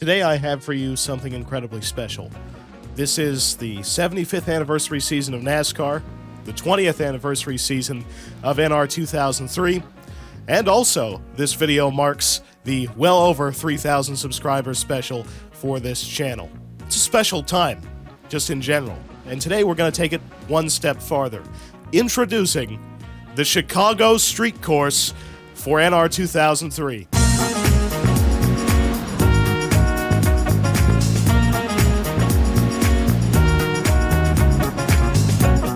Today I have for you something incredibly special. This is the 75th anniversary season of NASCAR, the 20th anniversary season of NR 2003, and also this video marks the well over 3,000 subscribers special for this channel. It's a special time, just in general, and today we're going to take it one step farther. Introducing the Chicago Street Course for NR 2003.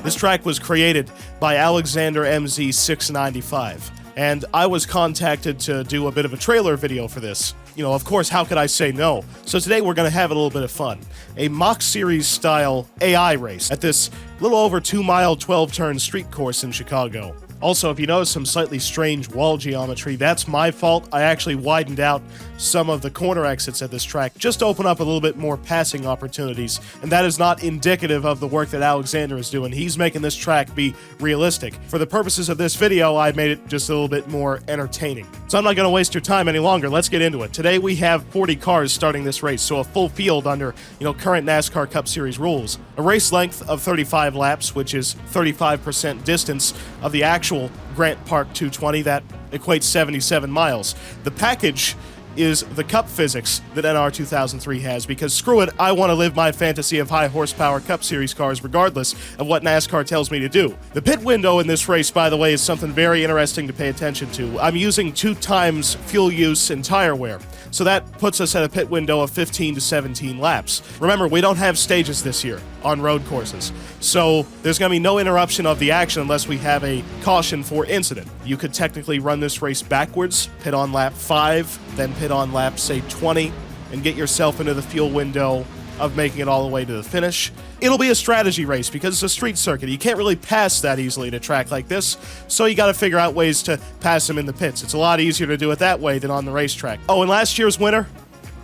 This track was created by Alexander MZ695, and I was contacted to do a bit of a trailer video for this. You know, of course, how could I say no? So today we're going to have a little bit of fun. A mock series style AI race at this little over 2-mile 12-turn street course in Chicago. Also, if you notice some slightly strange wall geometry, that's my fault. I actually widened out some of the corner exits at this track just to open up a little bit more passing opportunities, and that is not indicative of the work that Alexander is doing. He's making this track be realistic. For the purposes of this video, I made it just a little bit more entertaining. So I'm not going to waste your time any longer. Let's get into it. Today we have 40 cars starting this race, so a full field under, current NASCAR Cup Series rules. A race length of 35 laps, which is 35% distance of the actual Grant Park 220. That equates 77 miles. The package is the Cup physics that NR 2003 has, because screw it, I want to live my fantasy of high horsepower Cup Series cars regardless of what NASCAR tells me to do. The pit window in this race, by the way, is something very interesting to pay attention to. I'm using 2 times fuel use and tire wear, so that puts us at a pit window of 15 to 17 laps. Remember, we don't have stages this year on road courses, so there's going to be no interruption of the action unless we have a caution for incident. You could technically run this race backwards, pit on lap 5, then pit on lap, say, 20, and get yourself into the fuel window of making it all the way to the finish. It'll be a strategy race because it's a street circuit. You can't really pass that easily at a track like this, so you got to figure out ways to pass them in the pits. It's a lot easier to do it that way than on the racetrack. Oh, and last year's winner?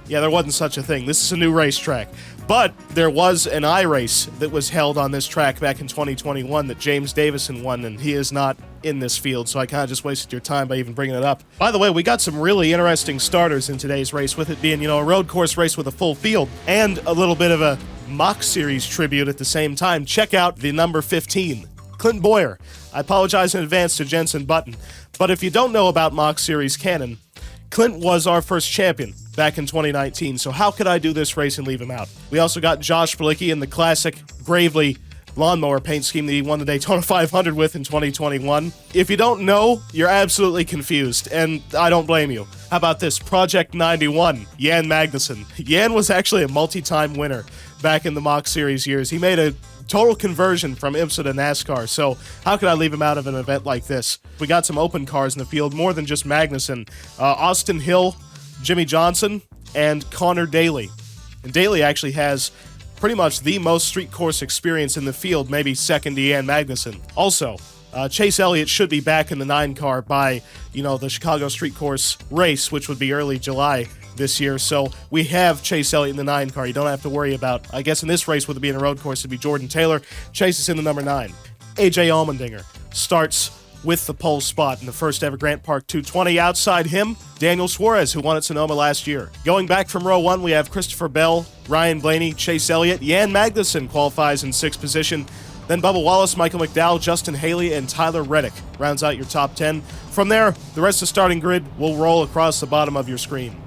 Yeah, there wasn't such a thing. This is a new racetrack. But there was an iRace that was held on this track back in 2021 that James Davison won, and he is not in this field, so I kind of just wasted your time by even bringing it up. By the way, we got some really interesting starters in today's race, with it being, a road course race with a full field and a little bit of a mock series tribute at the same time. Check out the number 15, CLINT BOWYER. I apologize in advance to Jensen Button, but if you don't know about mock series canon, CLINT was our first champion back in 2019, so how could I do this race and leave him out? We also got Josh Bilicki in the classic Gravely lawnmower paint scheme that he won the Daytona 500 with in 2021. If you don't know, you're absolutely confused, and I don't blame you. How about this? Project 91, Jan Magnussen. Jan was actually a multi-time winner back in the mock series years. He made a total conversion from IMSA to NASCAR, so how could I leave him out of an event like this? We got some open cars in the field, more than just Magnussen. Austin Hill, Jimmy Johnson, and Connor Daly. And Daly actually has pretty much the most street course experience in the field, maybe second to Jan Magnussen. Also, Chase Elliott should be back in the 9 car by, the Chicago Street Course race, which would be early July this year. So we have Chase Elliott in the 9 car. You don't have to worry about, I guess in this race, with it being a road course, it'd be Jordan Taylor. Chase is in the number 9. AJ Allmendinger starts with the pole spot in the first ever Grant Park 220. Outside him, Daniel Suarez, who won at Sonoma last year. Going back from row 1, we have Christopher Bell, Ryan Blaney, Chase Elliott. Jan Magnussen qualifies in 6th position. Then Bubba Wallace, Michael McDowell, Justin Haley, and Tyler Reddick rounds out your top 10. From there, the rest of the starting grid will roll across the bottom of your screen.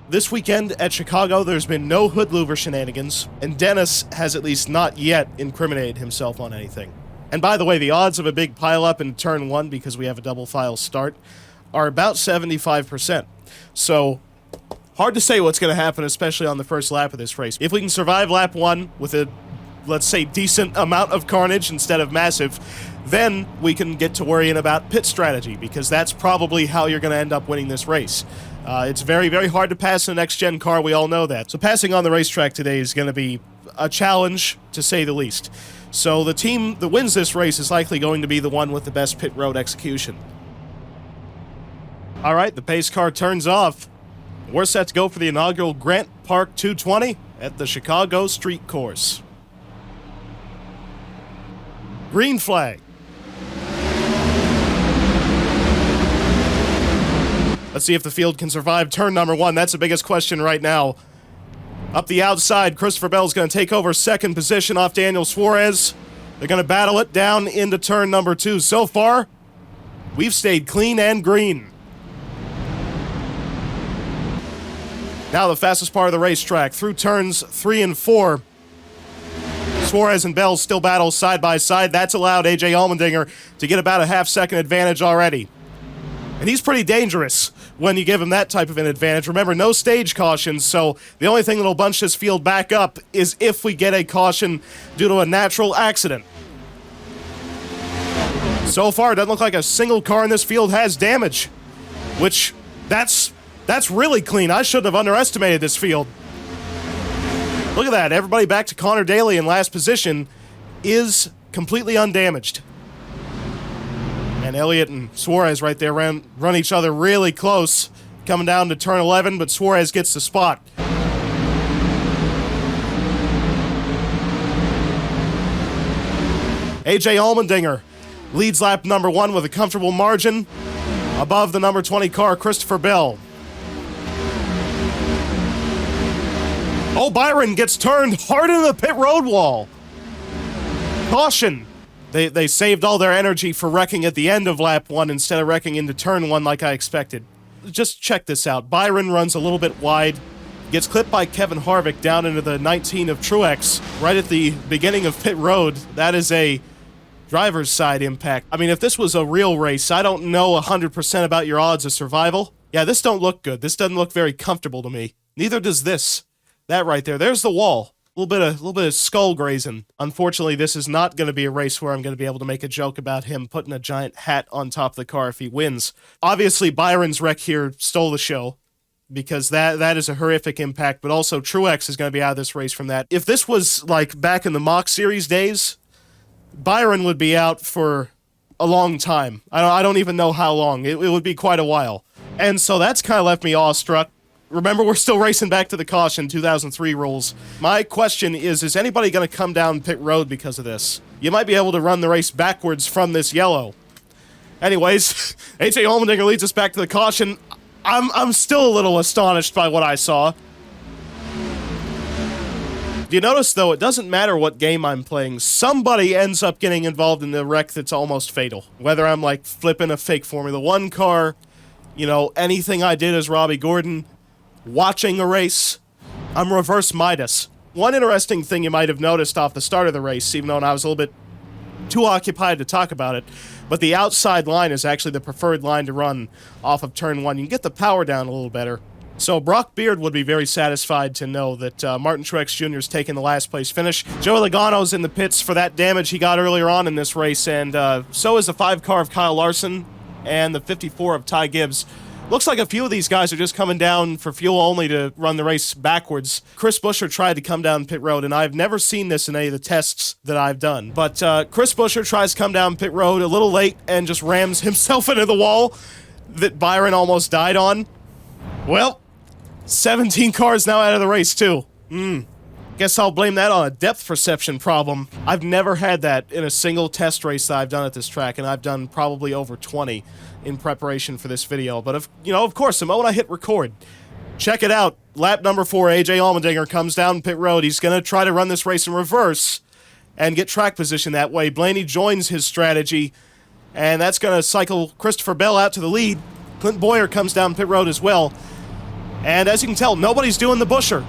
This weekend at Chicago, there's been no hood louver shenanigans, and Dennis has at least not yet incriminated himself on anything. And by the way, the odds of a big pileup in turn 1, because we have a double file start, are about 75%. So, hard to say what's going to happen, especially on the first lap of this race. If we can survive lap 1 with a, let's say, decent amount of carnage instead of massive, then we can get to worrying about pit strategy, because that's probably how you're going to end up winning this race. It's very, very hard to pass a next-gen car, we all know that. So passing on the racetrack today is going to be a challenge, to say the least. So the team that wins this race is likely going to be the one with the best pit road execution. All right, the pace car turns off. We're set to go for the inaugural Grant Park 220 at the Chicago Street Course. Green flag. Let's see if the field can survive turn number 1. That's the biggest question right now. Up the outside, Christopher Bell's going to take over second position off Daniel Suarez. They're going to battle it down into turn number 2. So far, we've stayed clean and green. Now the fastest part of the racetrack, through turns 3 and 4. Suarez and Bell still battle side by side. That's allowed A.J. Allmendinger to get about a half-second advantage already. And he's pretty dangerous when you give him that type of an advantage. Remember, no stage cautions, so the only thing that'll bunch this field back up is if we get a caution due to a natural accident. So far, it doesn't look like a single car in this field has damage, which, that's really clean. I shouldn't have underestimated this field. Look at that. Everybody back to Connor Daly in last position is completely undamaged. And Elliott and Suarez right there run each other really close, coming down to turn 11, but Suarez gets the spot. A.J. Allmendinger leads lap number 1 with a comfortable margin above the number 20 car, Christopher Bell. Oh, Byron gets turned hard into the pit road wall. Caution. They saved all their energy for wrecking at the end of lap 1 instead of wrecking into turn 1 like I expected. Just check this out. Byron runs a little bit wide, gets clipped by Kevin Harvick down into the 19 of Truex right at the beginning of pit road. That is a driver's side impact. I mean, if this was a real race, I don't know 100% about your odds of survival. Yeah, this don't look good. This doesn't look very comfortable to me. Neither does this. That right there. There's the wall. A little bit of skull grazing. Unfortunately, this is not going to be a race where I'm going to be able to make a joke about him putting a giant hat on top of the car if he wins. Obviously, Byron's wreck here stole the show, because that is a horrific impact, but also Truex is going to be out of this race from that. If this was like back in the Mock Series days, Byron would be out for a long time. I don't even know how long. It would be quite a while. And so that's kind of left me awestruck. Remember, we're still racing back to the caution 2003 rules. My question is anybody going to come down pit road because of this? You might be able to run the race backwards from this yellow. Anyways, A.J. Allmendinger leads us back to the caution. I'm still a little astonished by what I saw. Do you notice, though, it doesn't matter what game I'm playing. Somebody ends up getting involved in the wreck that's almost fatal. Whether I'm, like, flipping a fake Formula 1 car, you know, anything I did as Robbie Gordon, watching a race, I'm reverse Midas. One interesting thing you might have noticed off the start of the race, even though I was a little bit too occupied to talk about it, but the outside line is actually the preferred line to run off of turn 1. You can get the power down a little better. So Brock Beard would be very satisfied to know that Martin Truex Jr. is taking the last place finish. Joey Logano's in the pits for that damage he got earlier on in this race, and so is the 5 car of Kyle Larson and the 54 of Ty Gibbs. Looks like a few of these guys are just coming down for fuel only to run the race backwards. Chris Buescher tried to come down pit road, and I've never seen this in any of the tests that I've done. But Chris Buescher tries to come down pit road a little late and just rams himself into the wall that Byron almost died on. Well, 17 cars now out of the race, too. Guess I'll blame that on a depth perception problem. I've never had that in a single test race that I've done at this track, and I've done probably over 20 in preparation for this video. But, of course, the moment I hit record, check it out. Lap number 4, A.J. Allmendinger comes down pit road. He's going to try to run this race in reverse and get track position that way. Blaney joins his strategy, and that's going to cycle Christopher Bell out to the lead. Clint Bowyer comes down pit road as well. And as you can tell, nobody's doing the Buescher.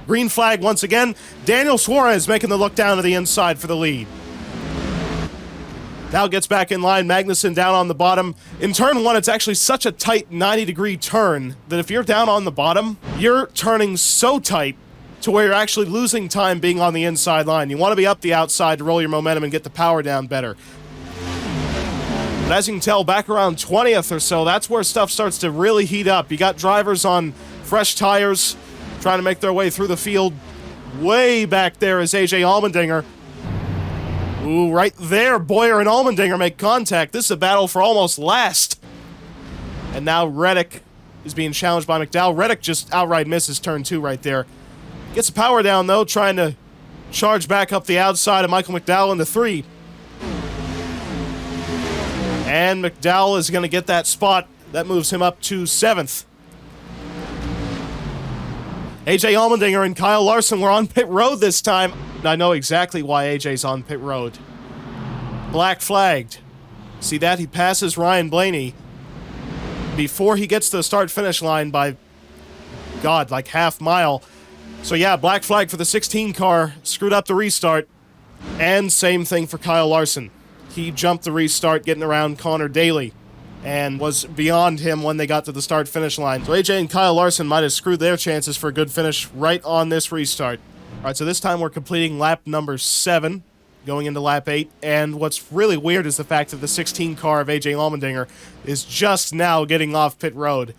Green flag once again. Daniel Suarez making the look down to the inside for the lead. Now gets back in line. Magnussen down on the bottom. In turn 1, it's actually such a tight 90-degree turn that if you're down on the bottom, you're turning so tight to where you're actually losing time being on the inside line. You want to be up the outside to roll your momentum and get the power down better. But as you can tell, back around 20th or so, that's where stuff starts to really heat up. You got drivers on fresh tires trying to make their way through the field. Way back there is A.J. Allmendinger. Ooh, right there, Bowyer and Allmendinger make contact. This is a battle for almost last. And now Reddick is being challenged by McDowell. Reddick just outright misses turn 2 right there. Gets the power down, though, trying to charge back up the outside of Michael McDowell into 3. And McDowell is going to get that spot. That moves him up to 7th. AJ Allmendinger and Kyle Larson were on pit road this time. I know exactly why AJ's on pit road. Black flagged. See that? He passes Ryan Blaney before he gets to the start-finish line by, God, like half mile. So yeah, black flag for the 16 car. Screwed up the restart. And same thing for Kyle Larson. He jumped the restart getting around Connor Daly and was beyond him when they got to the start-finish line. So AJ and Kyle Larson might have screwed their chances for a good finish right on this restart. All right, so this time we're completing lap number 7, going into lap 8, and what's really weird is the fact that the 16 car of AJ Allmendinger is just now getting off pit road.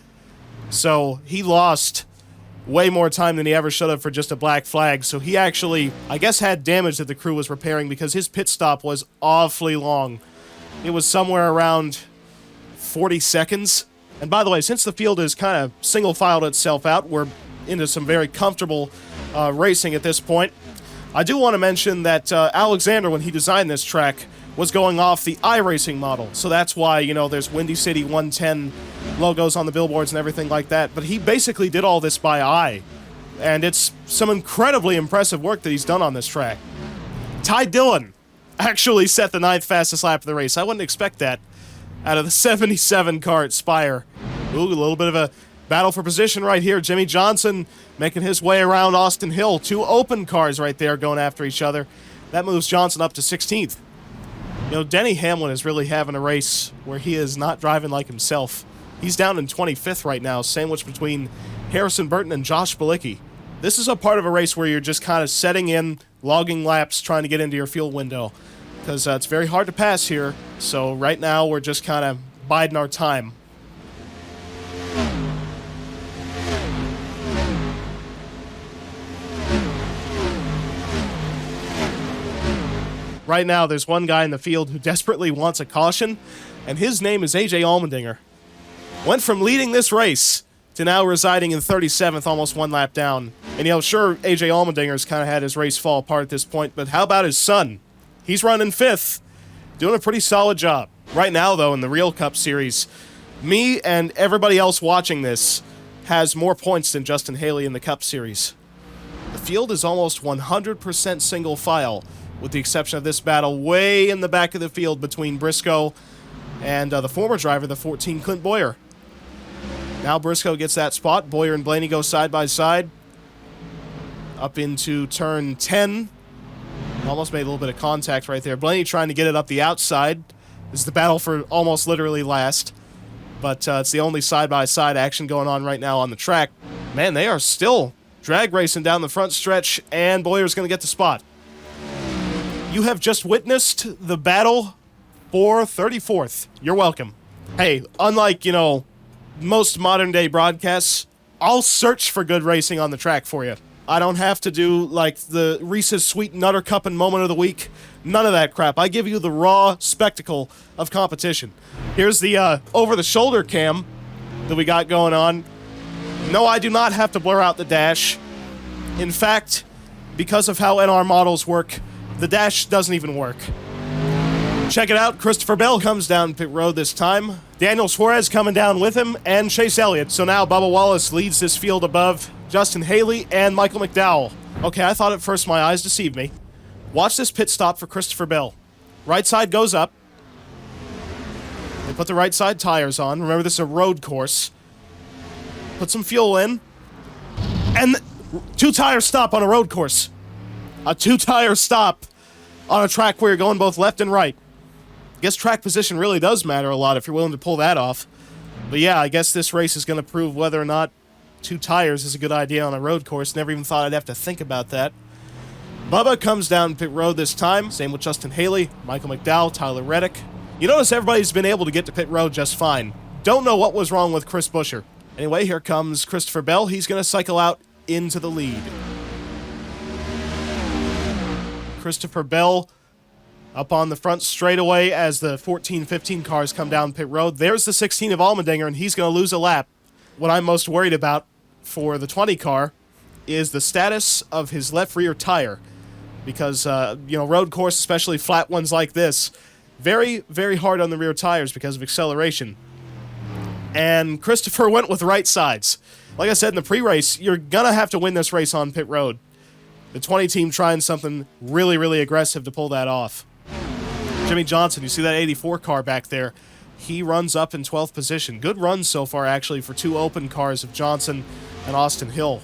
So he lost way more time than he ever should have for just a black flag, so he actually, I guess, had damage that the crew was repairing because his pit stop was awfully long. It was somewhere around 40 seconds. And by the way, since the field is kind of single-filed itself out, we're into some very comfortable racing at this point. I do want to mention that Alexander, when he designed this track, was going off the iRacing model. So that's why, you know, there's Windy City 110 logos on the billboards and everything like that. But he basically did all this by eye. And it's some incredibly impressive work that he's done on this track. Ty Dillon actually set the 9th fastest lap of the race. I wouldn't expect that out of the 77 car at Spire. Ooh, a little bit of a battle for position right here. Jimmy Johnson making his way around Austin Hill. 2 open cars right there going after each other. That moves Johnson up to 16th. You know, Denny Hamlin is really having a race where he is not driving like himself. He's down in 25th right now, sandwiched between Harrison Burton and Josh Bilicki. This is a part of a race where you're just kind of setting in, logging laps, trying to get into your fuel window. Because it's very hard to pass here, so right now we're just kind of biding our time. Right now, there's one guy in the field who desperately wants a caution, and his name is AJ Allmendinger. Went from leading this race to now residing in 37th, almost 1 lap down. And, you know, sure, AJ Allmendinger's kind of had his race fall apart at this point, but how about his son? He's running 5th, doing a pretty solid job. Right now, though, in the Real Cup Series, me and everybody else watching this has more points than Justin Haley in the Cup Series. The field is almost 100% single file, with the exception of this battle way in the back of the field between Briscoe and the former driver, the 14, Clint Bowyer. Now Briscoe gets that spot. Bowyer and Blaney go side by side. Up into turn 10. Almost made a little bit of contact right there. Blaney trying to get it up the outside. This is the battle for almost literally last. But it's the only side-by-side action going on right now on the track. Man, they are still drag racing down the front stretch, and Bowyer's going to get the spot. You have just witnessed the battle for 34th. You're welcome. Hey, unlike, you know, most modern-day broadcasts, I'll search for good racing on the track for you. I don't have to do, like, the Reese's Sweet Nutter Cup and Moment of the Week. None of that crap. I give you the raw spectacle of competition. Here's the over-the-shoulder cam that we got going on. No, I do not have to blur out the dash. In fact, because of how NR models work, the dash doesn't even work. Check it out. Christopher Bell comes down pit road this time. Daniel Suarez coming down with him, and Chase Elliott. So now Bubba Wallace leads this field above Justin Haley and Michael McDowell. Okay, I thought at first my eyes deceived me. Watch this pit stop for Christopher Bell. Right side goes up. They put the right side tires on. Remember, this is a road course. Put some fuel in. And 2-tire stop on a road course. A 2-tire stop on a track where you're going both left and right. I guess track position really does matter a lot if you're willing to pull that off. But yeah, I guess this race is going to prove whether or not 2 tires is a good idea on a road course. Never even thought I'd have to think about that. Bubba comes down pit road this time. Same with Justin Haley, Michael McDowell, Tyler Reddick. You notice everybody's been able to get to pit road just fine. Don't know what was wrong with Chris Buescher. Anyway, here comes Christopher Bell. He's going to cycle out into the lead. Christopher Bell up on the front straightaway as the 14-15 cars come down pit road. There's the 16 of Allmendinger, and he's going to lose a lap. what I'm most worried about for the 20 car is the status of his left rear tire. Because, road course, especially flat ones like this, very, very hard on the rear tires because of acceleration. And Christopher went with right sides. Like I said in the pre-race, you're gonna have to win this race on pit road. The 20 team trying something really, really aggressive to pull that off. Jimmy Johnson, you see that 84 car back there. He runs up in 12th position. Good run so far, actually, for two open cars of Johnson and Austin Hill.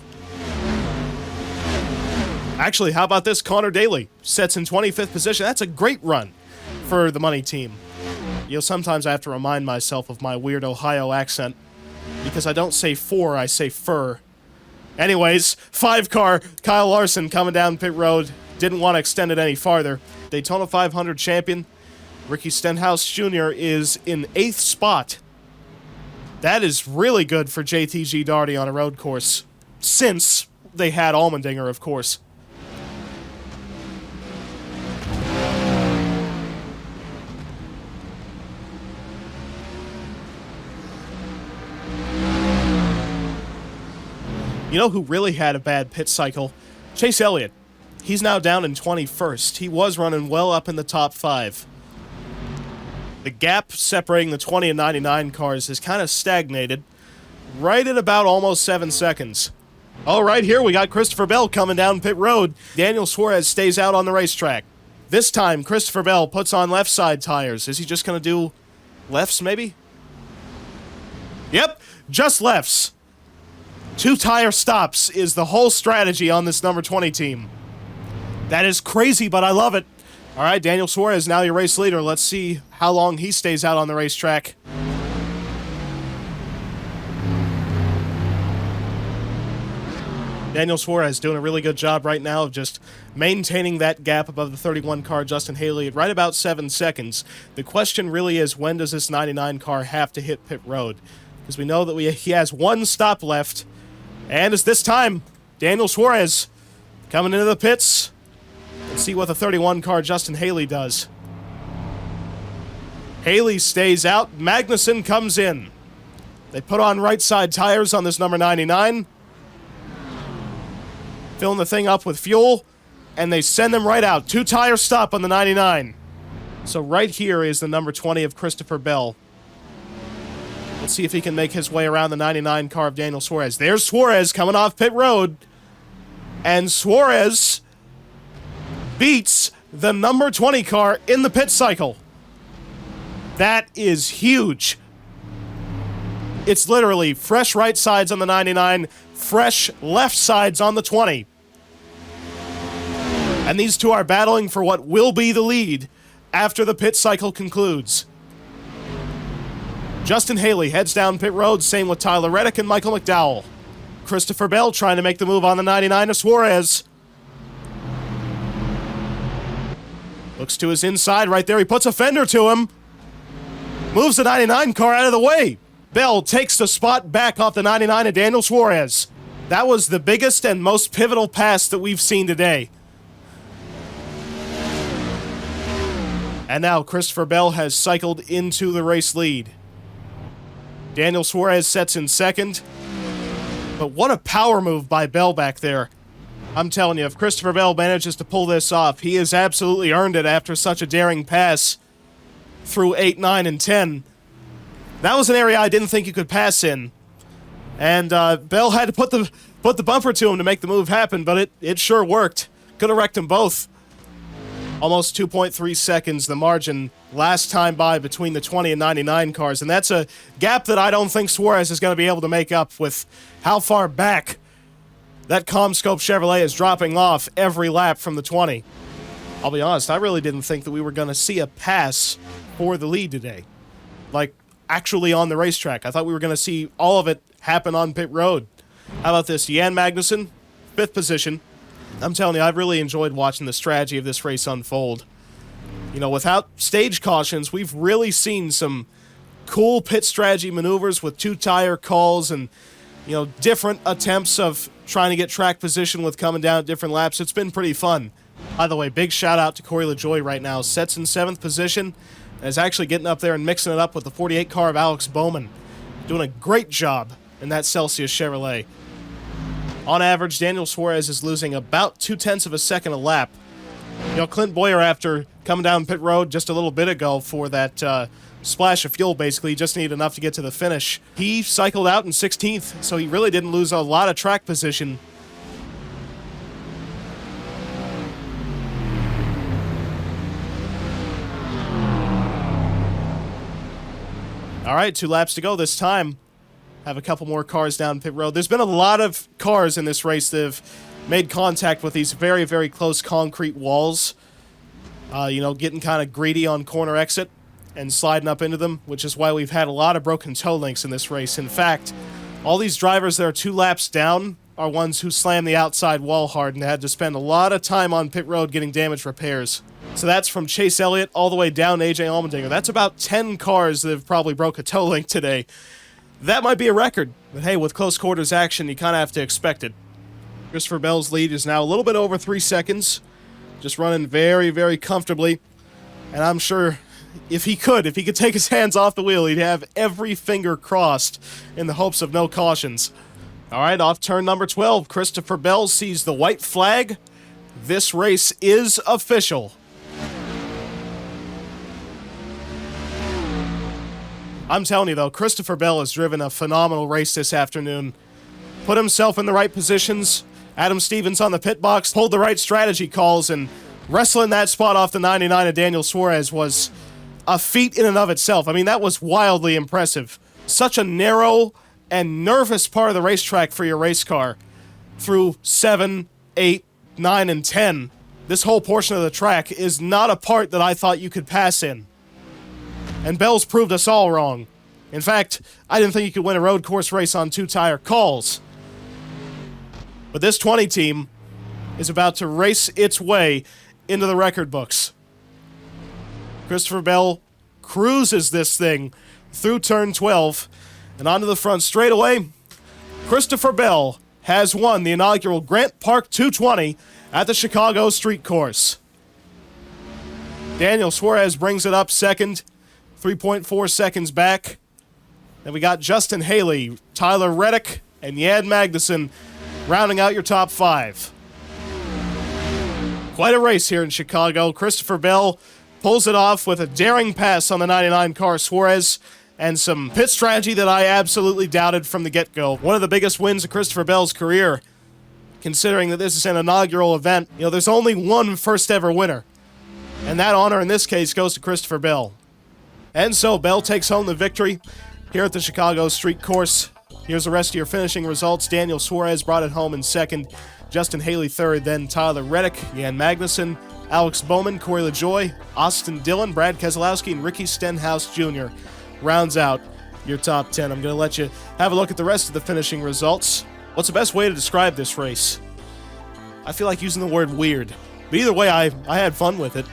Actually, how about this? Connor Daly sets in 25th position. That's a great run for the money team. Sometimes I have to remind myself of my weird Ohio accent because I don't say for, I say fur. Anyways, 5 car, Kyle Larson coming down pit road. Didn't want to extend it any farther. Daytona 500 champion Ricky Stenhouse Jr. is in 8th spot. That is really good for JTG Daugherty on a road course. Since they had Allmendinger, of course. You know who really had a bad pit cycle? Chase Elliott. He's now down in 21st. He was running well up in the top 5. The gap separating the 20 and 99 cars has kind of stagnated right at about almost 7 seconds. All right, here we got Christopher Bell coming down pit road. Daniel Suarez stays out on the racetrack. This time, Christopher Bell puts on left side tires. Is he just going to do lefts, maybe? Yep, just lefts. 2 tire stops is the whole strategy on this number 20 team. That is crazy, but I love it. All right, Daniel Suarez, now your race leader. Let's see how long he stays out on the racetrack. Daniel Suarez doing a really good job right now of just maintaining that gap above the 31 car Justin Haley at right about 7 seconds. The question really is, when does this 99 car have to hit pit road? Because we know that he has 1 stop left. And it's this time, Daniel Suarez coming into the pits. Let's see what the 31 car Justin Haley does. Haley stays out. Magnussen comes in. They put on right side tires on this number 99. Filling the thing up with fuel. And they send them right out. 2 tire stop on the 99. So right here is the number 20 of Christopher Bell. Let's see if he can make his way around the 99 car of Daniel Suarez. There's Suarez coming off pit road. And Suarez beats the number 20 car in the pit cycle. That is huge. It's literally fresh right sides on the 99, fresh left sides on the 20. And these two are battling for what will be the lead after the pit cycle concludes. Justin Haley heads down pit road, same with Tyler Reddick and Michael McDowell. Christopher Bell trying to make the move on the 99 of Suarez. Looks to his inside right there. He puts a fender to him. Moves the 99 car out of the way. Bell takes the spot back off the 99 of Daniel Suarez. That was the biggest and most pivotal pass that we've seen today. And now Christopher Bell has cycled into the race lead. Daniel Suarez sets in second. But what a power move by Bell back there. I'm telling you, if Christopher Bell manages to pull this off, he has absolutely earned it after such a daring pass through 8, 9, and 10. That was an area I didn't think you could pass in. And Bell had to put the bumper to him to make the move happen, but it sure worked. Could have wrecked them both. Almost 2.3 seconds, the margin last time by between the 20 and 99 cars. And that's a gap that I don't think Suarez is going to be able to make up with how far back that CommScope Chevrolet is dropping off every lap from the 20. I'll be honest, I really didn't think that we were going to see a pass for the lead today. Like, actually on the racetrack. I thought we were going to see all of it happen on pit road. How about this? Jan Magnussen, 5th position. I'm telling you, I've really enjoyed watching the strategy of this race unfold. You know, without stage cautions, we've really seen some cool pit strategy maneuvers with 2 tire calls and, you know, different attempts of trying to get track position with coming down at different laps. It's been pretty fun. By the way, big shout out to Corey LaJoie right now. Sets in 7th position and is actually getting up there and mixing it up with the 48 car of Alex Bowman. Doing a great job in that Celsius Chevrolet. On average, Daniel Suarez is losing about 0.2 of a second a lap. You know, Clint Bowyer, after coming down pit road just a little bit ago for that splash of fuel, basically, just needed enough to get to the finish. He cycled out in 16th, so he really didn't lose a lot of track position. All right, 2 laps to go this time. Have a couple more cars down pit road. There's been a lot of cars in this race that have made contact with these very, very close concrete walls. You know, getting kind of greedy on corner exit and sliding up into them, which is why we've had a lot of broken toe links in this race. In fact, all these drivers that are 2 laps down are ones who slammed the outside wall hard and had to spend a lot of time on pit road getting damage repairs. So that's from Chase Elliott all the way down to AJ Allmendinger. That's about 10 cars that have probably broke a toe link today. That might be a record, but hey, with close quarters action, you kind of have to expect it. Christopher Bell's lead is now a little bit over 3 seconds, just running very, very comfortably, and I'm sure if he could take his hands off the wheel, he'd have every finger crossed in the hopes of no cautions. All right, off turn number 12, Christopher Bell sees the white flag. This race is official. I'm telling you, though, Christopher Bell has driven a phenomenal race this afternoon. Put himself in the right positions. Adam Stevens on the pit box pulled the right strategy calls, and wrestling that spot off the 99 of Daniel Suarez was a feat in and of itself. I mean, that was wildly impressive. Such a narrow and nervous part of the racetrack for your race car. Through 7, 8, 9, and 10, this whole portion of the track is not a part that I thought you could pass in. And Bell's proved us all wrong. In fact, I didn't think you could win a road course race on 2-tire calls. But this 20 team is about to race its way into the record books. Christopher Bell cruises this thing through turn 12 and onto the front straightaway. Christopher Bell has won the inaugural Grant Park 220 at the Chicago Street Course. Daniel Suarez brings it up second, 3.4 seconds back. Then we got Justin Haley, Tyler Reddick, and Jan Magnussen rounding out your top 5. Quite a race here in Chicago. Christopher Bell pulls it off with a daring pass on the 99 car Suarez and some pit strategy that I absolutely doubted from the get-go. One of the biggest wins of Christopher Bell's career, considering that this is an inaugural event. You know, there's only one first-ever winner, and that honor in this case goes to Christopher Bell. And so Bell takes home the victory here at the Chicago Street Course. Here's the rest of your finishing results. Daniel Suarez brought it home in second, Justin Haley third, then Tyler Reddick, Jan Magnussen, Alex Bowman, Corey LaJoie, Austin Dillon, Brad Keselowski, and Ricky Stenhouse Jr. rounds out your top 10. I'm going to let you have a look at the rest of the finishing results. What's the best way to describe this race? I feel like using the word weird. But either way, I had fun with it.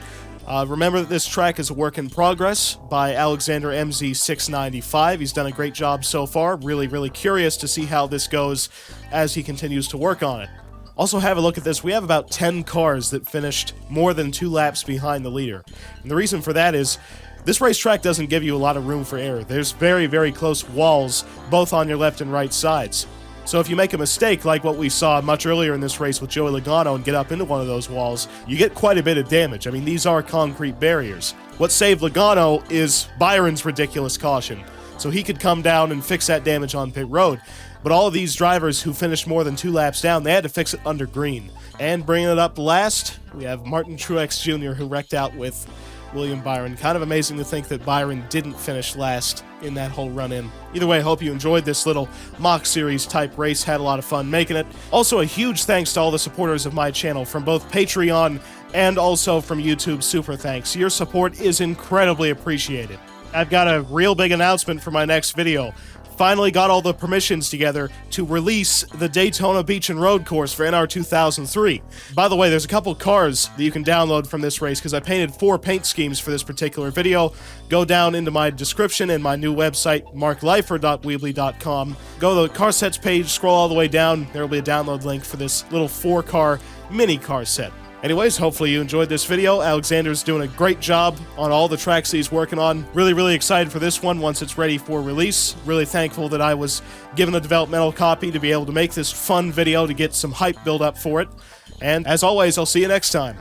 Remember that this track is a work in progress by Alexander MZ695. He's done a great job so far. Really, really curious to see how this goes as he continues to work on it. Also, have a look at this. We have about 10 cars that finished more than 2 laps behind the leader. And the reason for that is this racetrack doesn't give you a lot of room for error. There's very, very close walls, both on your left and right sides. So if you make a mistake like what we saw much earlier in this race with Joey Logano and get up into one of those walls, you get quite a bit of damage. I mean, these are concrete barriers. What saved Logano is Byron's ridiculous caution. So he could come down and fix that damage on pit road. But all of these drivers who finished more than 2 laps down, they had to fix it under green. And bringing it up last, we have Martin Truex Jr., who wrecked out with William Byron. Kind of amazing to think that Byron didn't finish last in that whole run-in. Either way, I hope you enjoyed this little mock series type race. Had a lot of fun making it. Also, a huge thanks to all the supporters of my channel from both Patreon and also from YouTube. Super thanks. Your support is incredibly appreciated. I've got a real big announcement for my next video. Finally got all the permissions together to release the Daytona Beach and Road course for NR2003. By the way, there's a couple cars that you can download from this race because I painted 4 paint schemes for this particular video. Go down into my description and my new website, markleiffer.weebly.com. Go to the car sets page, scroll all the way down. There will be a download link for this little 4-car mini car set. Anyways, hopefully you enjoyed this video. Alexander's doing a great job on all the tracks he's working on. Really, really excited for this one once it's ready for release. Really thankful that I was given a developmental copy to be able to make this fun video to get some hype build up for it. And as always, I'll see you next time.